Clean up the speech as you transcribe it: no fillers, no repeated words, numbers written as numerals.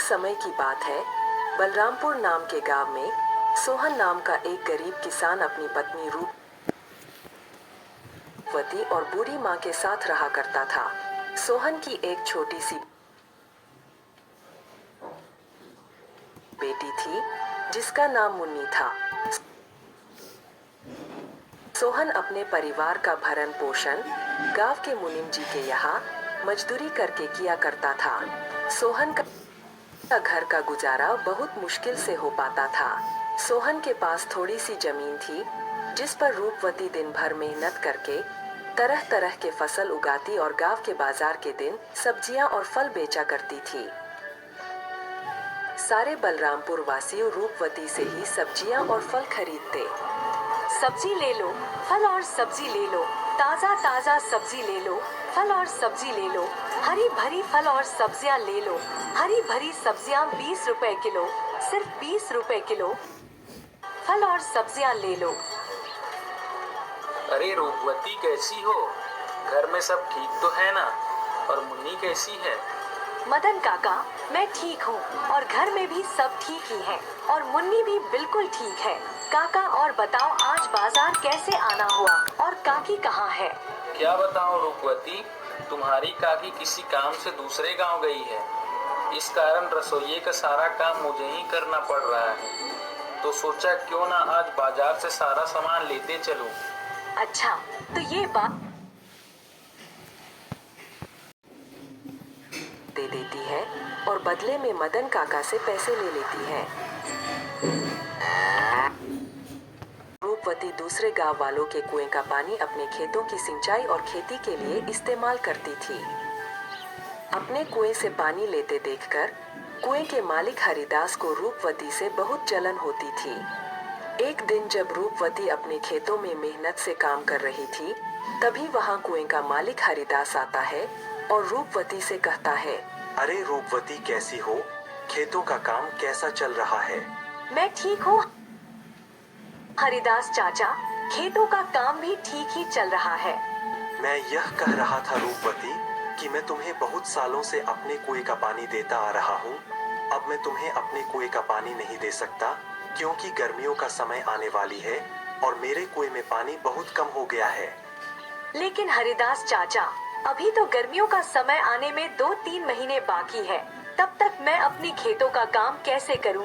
समय की बात है, बलरामपुर नाम के गांव में सोहन नाम का एक गरीब किसान अपनी पत्नी रूपवती और बूढ़ी माँ के साथ रहा करता था। सोहन की एक छोटी सी बेटी थी जिसका नाम मुन्नी था। सोहन अपने परिवार का भरण पोषण गांव के मुनीम जी के यहाँ मजदूरी करके किया करता था। सोहन का घर का गुजारा बहुत मुश्किल से हो पाता था। सोहन के पास थोड़ी सी जमीन थी जिस पर रूपवती दिन भर मेहनत करके तरह तरह के फसल उगाती और गांव के बाजार के दिन सब्जियां और फल बेचा करती थी। सारे बलरामपुर वासियों रूपवती से ही सब्जियां और फल खरीदते। सब्जी ले लो, फल और सब्जी ले लो, ताजा ताजा सब्जी ले लो, फल और सब्जी ले लो, हरी भरी फल और सब्जियां ले लो, हरी भरी सब्जियां 20 रुपए किलो, सिर्फ 20 रुपए किलो, फल और सब्जियां ले लो। अरे रूपवती कैसी हो? घर में सब ठीक तो है ना? और मुन्नी कैसी है? मदन काका, मैं ठीक हूँ और घर में भी सब ठीक ही है और मुन्नी भी बिल्कुल ठीक है। काका और बताओ आज बाजार कैसे आना हुआ और काकी कहाँ है? क्या बताऊं रूपवती, तुम्हारी काकी किसी काम से दूसरे गांव गई है। इस कारण रसोइये का सारा काम मुझे ही करना पड़ रहा है। तो सोचा क्यों ना आज बाजार से सारा सामान लेते चलूं। अच्छा, तो ये बात दे देती है और बदले में मदन काका से पैसे ले लेती है। रूपवती दूसरे गांव वालों के कुएं का पानी अपने खेतों की सिंचाई और खेती के लिए इस्तेमाल करती थी। अपने कुएं से पानी लेते देखकर कुएं के मालिक हरिदास को रूपवती से बहुत जलन होती थी। एक दिन जब रूपवती अपने खेतों में मेहनत से काम कर रही थी, तभी वहां कुएं का मालिक हरिदास आता है और रूपवती से कहता है, अरे रूपवती कैसी हो? खेतों का काम कैसा चल रहा है? मैं ठीक हूँ हरिदास चाचा, खेतों का काम भी ठीक ही चल रहा है। मैं यह कह रहा था रूपवती कि मैं तुम्हें बहुत सालों से अपने कुएं का पानी देता आ रहा हूँ। अब मैं तुम्हें अपने कुएं का पानी नहीं दे सकता क्योंकि गर्मियों का समय आने वाली है और मेरे कुएं में पानी बहुत कम हो गया है। लेकिन हरिदास चाचा, अभी तो गर्मियों का समय आने में 2-3 महीने बाकी है। तब तक मैं अपनी खेतों का काम कैसे करूं?